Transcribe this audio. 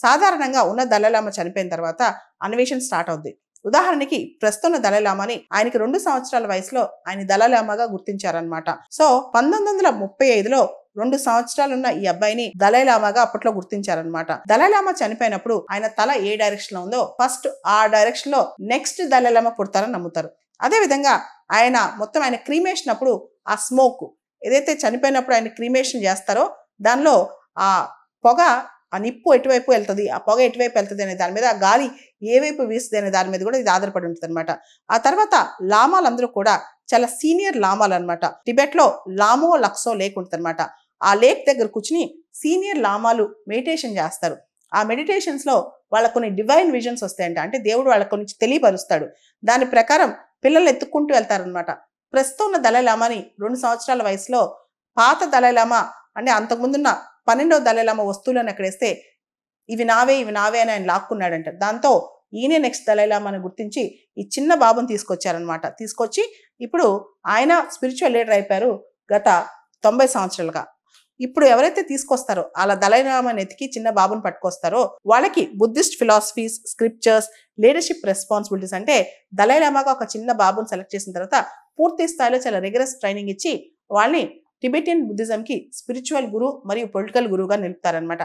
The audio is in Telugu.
సాధారణంగా ఉన్న దలైలామా చనిపోయిన తర్వాత అన్వేషణ స్టార్ట్ అవుద్ది. ఉదాహరణకి ప్రస్తుతం దలైలామాని ఆయనకి 2 సంవత్సరాల వయసులో ఆయన దలైలామాగా గుర్తించారనమాట. సో 1935లో 2 సంవత్సరాలున్న ఈ అబ్బాయిని దలైలామాగా అప్పట్లో గుర్తించారనమాట. దలైలామా చనిపోయినప్పుడు ఆయన తల ఏ డైరెక్షన్ లో ఉందో ఫస్ట్ ఆ డైరెక్షన్ లో నెక్స్ట్ దలైలామా పుడతారని నమ్ముతారు. అదే విధంగా ఆయన క్రీమేషన్ అప్పుడు ఆ స్మోక్ ఏదైతే చనిపోయినప్పుడు ఆయన క్రీమేషన్ చేస్తారో దానిలో ఆ పొగ, ఆ నిప్పు ఎటువైపు వెళ్తుంది, ఆ పొగ ఎటువైపు వెళ్తుంది అనే దాని మీద, ఆ గాలి ఏ వైపు వీస్తుంది అనే దాని మీద కూడా ఇది ఆధారపడి ఉంటుంది అనమాట. ఆ తర్వాత లామాలందరూ కూడా చాలా సీనియర్ లామాలు అనమాట. టిబెట్ లో లామో లక్సో లేక్ ఉంటుంది అనమాట. ఆ లేక్ దగ్గర కూర్చుని సీనియర్ లామాలు మెడిటేషన్ చేస్తారు. ఆ మెడిటేషన్స్ లో వాళ్ళకు కొన్ని డివైన్ విజన్స్ వస్తాయంట. అంటే దేవుడు వాళ్ళకు కొన్ని తెలియపరుస్తాడు. దాని ప్రకారం పిల్లలు ఎత్తుక్కుంటూ వెళ్తారనమాట. ప్రస్తుతం ఉన్న దలైలామాని 2 సంవత్సరాల వయసులో పాత దలైలామా అంటే అంతకుముందున్న 12వ దలైలామా వస్తువులను ఎక్కడేస్తే ఇవి నావే అని ఆయన లాక్కున్నాడంట. దాంతో ఈయనే నెక్స్ట్ దలైలామాని గుర్తించి ఈ చిన్న బాబుని తీసుకొచ్చారనమాట. తీసుకొచ్చి ఇప్పుడు ఆయన స్పిరిచువల్ లీడర్ అయిపోయారు గత 90 సంవత్సరాలుగా. ఇప్పుడు ఎవరైతే తీసుకొస్తారో అలా దలైలామాని ఎతికి చిన్న బాబుని పట్టుకొస్తారో వాళ్ళకి Buddhist philosophies, scriptures, leadership responsibilities అంటే దలైలామాగా ఒక చిన్న బాబుని సెలెక్ట్ చేసిన తర్వాత పూర్తి స్థాయిలో చాలా రిగరస్ ట్రైనింగ్ ఇచ్చి వాళ్ళని టిబెటియన్ బుద్ధిజంకి స్పిరిచువల్ గురు మరియు పొలిటికల్ గురువుగా నిలుపుతారనమాట.